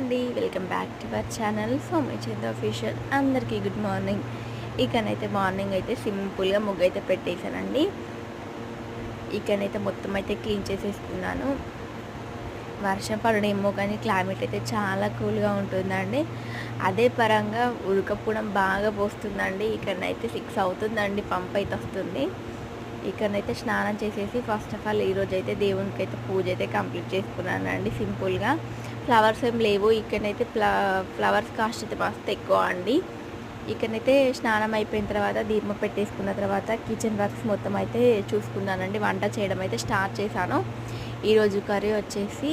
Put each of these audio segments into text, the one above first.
అండి, welcome back to our channel Soumya Chandra official. అందరికీ good morning. ఇకనైతే morning అయితే సింపుల్గా ముగ్గు అయితే పెట్టేశానండి. ఇకనైతే మొత్తం అయితే క్లీన్ చేసేసుకున్నాను. వర్షం పడడేమో కానీ క్లైమేట్ అయితే చాలా కూల్గా ఉంటుందండి. అదే పరంగా ఉడకపోవడం బాగా పోస్తుందండి. ఇక్కడనైతే 6 అవుతుందండి, పంప్ అయితే వస్తుంది. ఇక్కడనైతే స్నానం చేసేసి ఫస్ట్ ఆఫ్ ఆల్ ఈరోజు అయితే దేవునికి అయితే పూజ అయితే కంప్లీట్ చేసుకున్నానండి సింపుల్గా. ఫ్లవర్స్ ఏం లేవు. ఇక్కడనైతే ఫ్లవర్స్ కాస్ట్ అయితే మస్తు ఎక్కువ అండి. ఇక్కడనైతే స్నానం అయిపోయిన తర్వాత దీపం పెట్టేసుకున్న తర్వాత కిచెన్ వర్క్స్ మొత్తం అయితే చూసుకున్నానండి. వంట చేయడం అయితే స్టార్ట్ చేశాను. ఈరోజు కర్రీ వచ్చేసి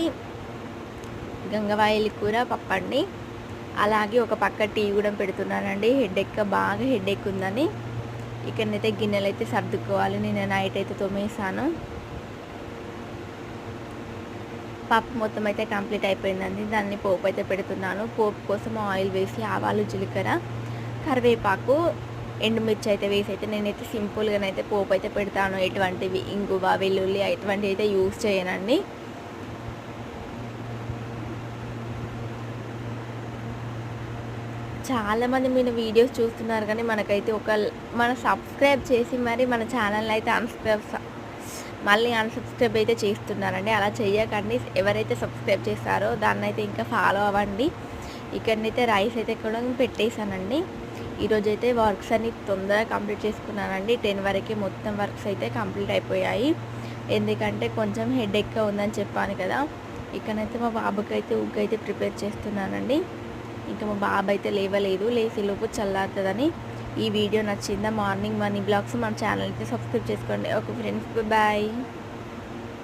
గంగవాయిలి కూర, పప్పండి. అలాగే ఒక పక్క టీ కూడా పెడుతున్నానండి. బాగా హెడేక్ ఉందని. ఇక్కడనైతే గిన్నెలు అయితే సర్దుకోవాలి. నేను నైట్ అయితే తోమేసాను. పప్పు మొత్తం అయితే కంప్లీట్ అయిపోయిందండి. దాన్ని పోపు అయితే పెడుతున్నాను. పోపు కోసం ఆయిల్ వేసి ఆవాలు, జీలకర్ర, కరివేపాకు, ఎండుమిర్చి అయితే వేసి అయితే నేనైతే సింపుల్గానైతే పోపు అయితే పెడతాను. ఎటువంటివి ఇంగువ, వెల్లుల్లి ఎటువంటివి అయితే యూస్ చేయనండి. చాలామంది మీరు వీడియోస్ చూస్తున్నారు కానీ మనకైతే మన సబ్స్క్రైబ్ చేసి మరి మన ఛానల్ అయితే మళ్ళీ అన్సబ్స్క్రైబ్ అయితే చేస్తున్నారండి. అలా చేయకండి. ఎవరైతే సబ్స్క్రైబ్ చేస్తారో దాన్ని అయితే ఇంకా ఫాలో అవ్వండి. ఇక్కడనైతే రైస్ అయితే కూడా పెట్టేశానండి. ఈరోజైతే వర్క్స్ అన్ని తొందరగా కంప్లీట్ చేసుకున్నానండి. 10 వరకే మొత్తం వర్క్స్ అయితే కంప్లీట్ అయిపోయాయి. ఎందుకంటే కొంచెం హెడేక్గా ఉందని చెప్పాను కదా. ఇక్కడైతే మా బాబుకి అయితే ఉగ్గు అయితే ప్రిపేర్ చేస్తున్నానండి. ఇంకా మా బాబు అయితే లేవలేదు. లేచేలోపు చల్లారుతుందని. ఈ వీడియో నచ్చిందా? మార్నింగ్ మనీ బ్లాగ్స్ మన ఛానల్ అయితే సబ్స్క్రైబ్ చేసుకోండి. Okay friends, bye.